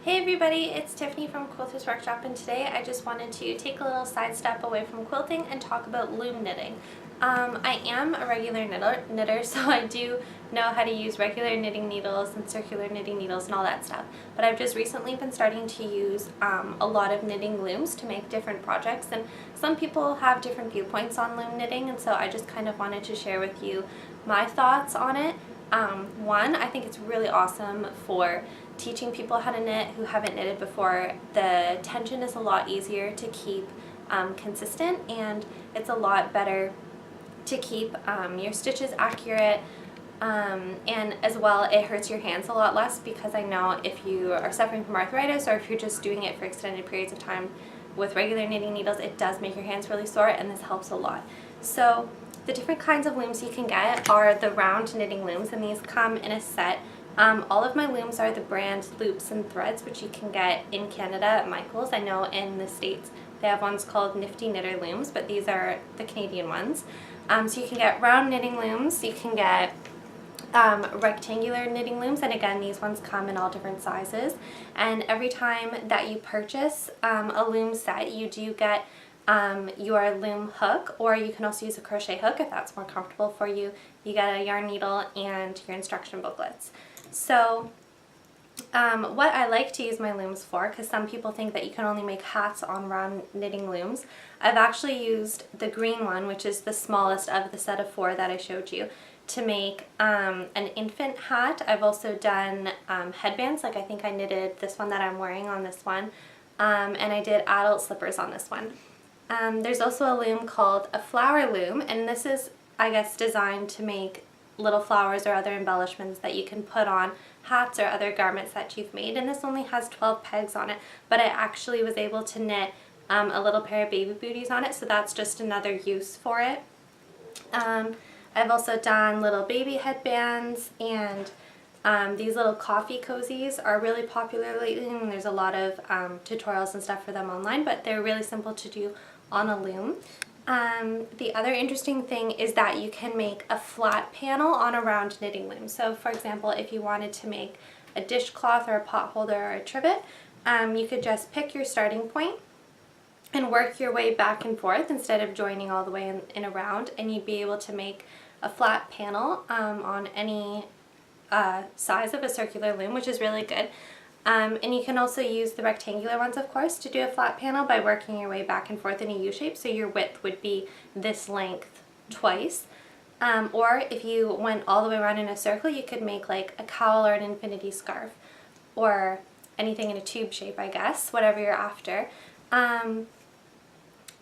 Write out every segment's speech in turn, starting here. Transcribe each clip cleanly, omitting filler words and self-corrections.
Hey everybody, it's Tiffany from Quilters Workshop, and today I just wanted to take a little sidestep away from quilting and talk about loom knitting. I am a regular knitter, so I do know how to use regular knitting needles and circular knitting needles and all that stuff. But I've just recently been starting to use a lot of knitting looms to make different projects, and some people have different viewpoints on loom knitting, and so I just kind of wanted to share with you my thoughts on it. One, I think it's really awesome for teaching people how to knit who haven't knitted before. The tension is a lot easier to keep consistent, and it's a lot better to keep your stitches accurate, and as well it hurts your hands a lot less, because I know if you are suffering from arthritis or if you're just doing it for extended periods of time with regular knitting needles, it does make your hands really sore, and this helps a lot. So the different kinds of looms you can get are the round knitting looms, and these come in a set. All of my looms are the brand Loops and Threads, which you can get in Canada at Michael's. I know in the States they have ones called Nifty Knitter looms, but these are the Canadian ones. So you can get round knitting looms, you can get rectangular knitting looms, and again these ones come in all different sizes. And every time that you purchase a loom set, you do get your loom hook, or you can also use a crochet hook if that's more comfortable for you. You get a yarn needle and your instruction booklets. So what I like to use my looms for, because some people think that you can only make hats on round knitting looms, I've actually used the green one, which is the smallest of the set of 4 that I showed you, to make an infant hat. I've also done headbands, like I think I knitted this one that I'm wearing on this one, and I did adult slippers on this one. There's also a loom called a flower loom, and this is, I guess, designed to make little flowers or other embellishments that you can put on hats or other garments that you've made. And this only has 12 pegs on it, but I actually was able to knit a little pair of baby booties on it, so that's just another use for it. I've also done little baby headbands, and these little coffee cozies are really popular lately, and there's a lot of tutorials and stuff for them online, but they're really simple to do on a loom. The other interesting thing is that you can make a flat panel on a round knitting loom. So for example, if you wanted to make a dishcloth or a pot holder or a trivet, you could just pick your starting point and work your way back and forth instead of joining all the way in a round, and you'd be able to make a flat panel on any size of a circular loom, which is really good. And you can also use the rectangular ones, of course, to do a flat panel by working your way back and forth in a U shape, so your width would be this length twice. Or if you went all the way around in a circle, you could make like a cowl or an infinity scarf, or anything in a tube shape, I guess, whatever you're after. I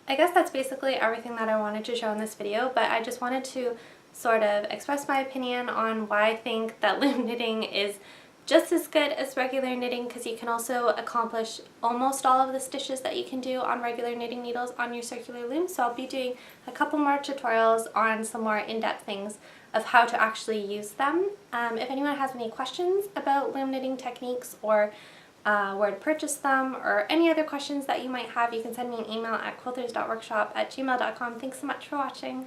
guess that's basically everything that I wanted to show in this video, but I just wanted to sort of express my opinion on why I think that loom knitting is just as good as regular knitting, because you can also accomplish almost all of the stitches that you can do on regular knitting needles on your circular loom. So I'll be doing a couple more tutorials on some more in-depth things of how to actually use them. If anyone has any questions about loom knitting techniques, or where to purchase them, or any other questions that you might have, you can send me an email at quilters.workshop@gmail.com. Thanks so much for watching.